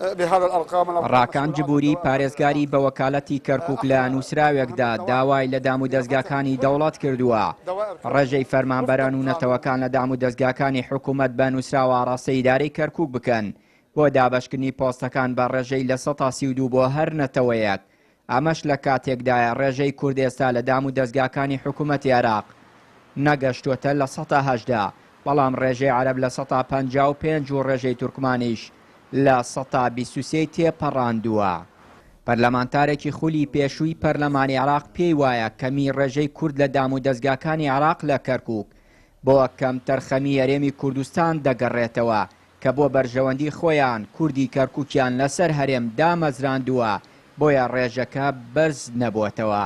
بهذا الأرقام. ڕاکان جبوری پارێزگاری بە وەکالەتی کەرکووک لە نووسراوێکدا داوای لە دام و دەستگاکانی دەوڵەت کردووە. ڕێژەی فەرمانبەران و نەتەوەکان لە دام و دەستگاکانی حکوومەت بە نووسراوە ڕاستە ئیدارەی کەرکووک بکەن بۆ دابەشکردنی پۆستەکان بە ڕێژەی لە 132 بۆ هەر نەتەوەیەک. ئەمەش لە کاتێکدایە ڕێژەی کورد ئێستا لە دام و دەستگاکانی حکوومەتی عێراق نەگەشتوتە لە 180، بەڵام ڕێژەی عەرەب لە 155 و ڕێژەی تورکمانیش لە 123 تێپەڕاندووە. پەرلەمانتارێکی خولی پێشووی پەرلەمانی عێراق پێی وایە کەمی ڕێژەی کورد لە دام و دەستگاکانی عێراق لە کەرکووک بۆ کەم تەرخەمی هەرێمی کوردستان دەگەڕێتەوە کە بۆ بەرژەوەندی خۆیان کوردی کەرکووکیان لەسەر هەرێم دامەزراندووە، بۆیە ڕێژەکە بەرز نەبووەتەوە.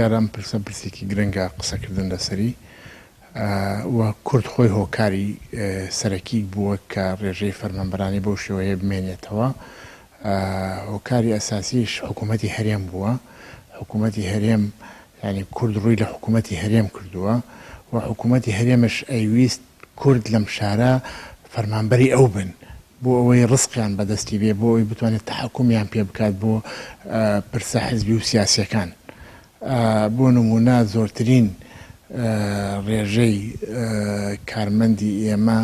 یاران پرسە پرسێکی گرنگە قسەکردن لەسەری و کورد خۆی هۆکاری سەرەکی بووە کە ڕێژەی فەرمانبەرانی بەو شێوەیە بمێنێتەوە. هۆکاری ئەساسیش حکوومەتی هەرێم بووە. حکوومەتی هەرێم ینی کورد ڕووی لە حکوومەتی هەرێم کردووە و حکوومەتی هەرێمش ئەیویست کورد لەم شارە فەرمانبەری ئەو بن بۆ ئەوەی ڕزقیان بەدەستی بێ، بۆ ئەوەی بتوانێت تەحکومیان پێ بکات بۆ پرسە حیزبی و سیاسیەکان. بۆ نمونە زۆرترین ڕێژەی کارمەندی ئێمە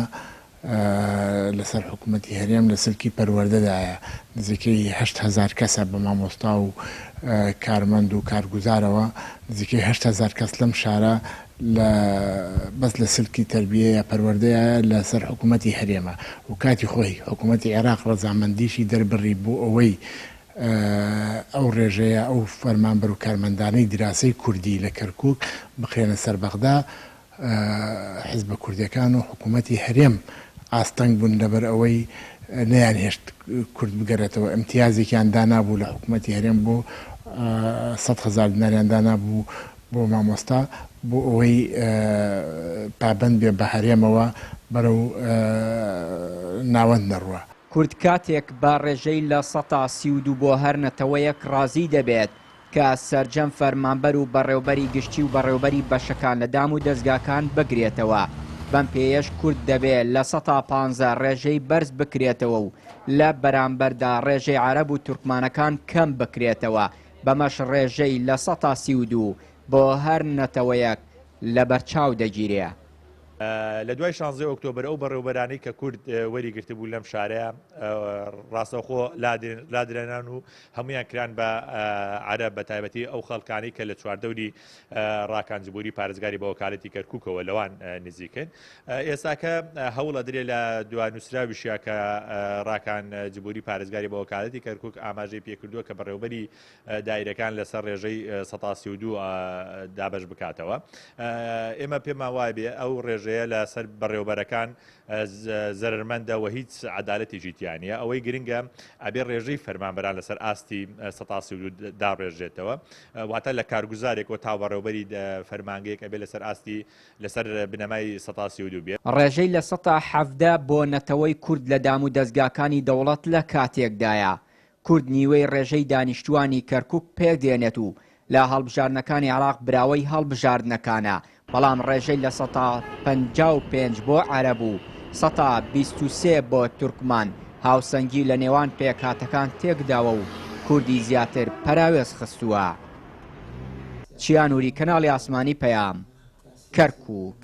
لەسەر حکوومەتی هەرێم لە سلکی پەروەردەدایە، نزیکەی 8,000 کەسە بە مامۆستا و کارمەند و کارگوزارەوە، نزیکەی 8,000 کەس لەم شارە بەس لە سلکی تەربیە یا پەروەردەیە لەسەر حکوومەتی هەرێمە و کاتی خۆی حکوومەتی عێراق ڕەزامەندیشی دەربڕی بۆ ئەوەی ئەو ڕێژەیە ئەو فەرمانبەر و کارمەندانەی دراسی کوردی لە کەرکووک بخێنە سەر بەغدا. حیزبە کوردیەکان و حکوومەتی هەرێم ئاستەنگ بوون لەبەر ئەوەی نەیان هێشت کورد بگەڕێتەوە. ئەمتیازێکیان دانابوو لە حکوومەتی هەرێم بۆ 100,000 دیناریان دانابوو بۆ مامۆستا بۆ ئەوەی پابەند بێ بە هەرێمەوە بەرەو ناوەند نەڕوە. کورد کاتێک با ڕێژەی لە 132 بۆ هەر نەتەوەیەک ڕازی دەبێت کە سەرجەم فەرمانبەر و بەڕێوەبەری گشتی و بەڕێوەبەری بەشەکان لە دام و دەستگاکان بگرێتەوە. بەم پێیەش کورد دەبێت لە 115 ڕێژەی بەرز بکرێتەوە و لە بەرامبەردا ڕێژەی عەرەب و تورکمانەکان کەم بکرێتەوە، بەمەش ڕێژەی لە 132 بۆ هەر نەتەوەیەک لە بەرچاو دەگیرێ. لە دوای 16 ئۆکتۆبر ئەو بەڕێوەبەرانەی کە کورد وەریگرتبوو لەم شارەیە ڕاستەوخۆ لادرێنان و هەمویان کران بە عەرەب بە تایبەتی ئەو خەڵکانی کە لە چواردەوری ڕاکان جبوری پارێزگاری بە وەکالەتی کەرکووکەوە لەوان نزیکن. ئێستاکە هەوڵ ئەدرێ لە دوانووسراویشیە کە ڕاکان جبوری پارێزگاری بە وەکالەتی کەرکووک ئاماژەی پێکردووە کە بەڕێوەبەری دایرەکان لەسەر ڕێژەی 132 دابەش بکاتەوە. ئێمە پێمان وایە بێ ئەو ڕێژەیە لەسەر بەڕێوەبەرەکان زەرمەندەوە هیچ عەدالەتیشی تیانە. ئەوەی گرنگە ئەبێ ڕێژەی فەرمانبەران لەسەر ئاستی 132 داڕێژێتەوە، واتە لە کارگوزارێکەوە تا بەڕێوەبەری فەرمانگەیەک ئەبێ لەسەر ئاستی لەسەر بنەمای 132 بێت. ڕێژەی لە 117 بۆ نەتەوەی کورد لە دام و دەستگاکانی دەوڵەت لە کاتێکدایە. کورد نیوەی ڕێژەی دانیشتوانی کەرکووک پێدێنێت و لە هەڵبژاردنەکانی عێراق براوەی هەڵبژاردنەکانە، بەڵام ڕێژەی لە 155 بۆ عەرەب و 123 بۆ تورکمان هاوسەنگی لە نێوان پێکهاتەکان تێکداوە و کوردی زیاتر پەراوێز خستووە. چیانووری کەناڵی ئاسمانی پەیام، کەرکووک.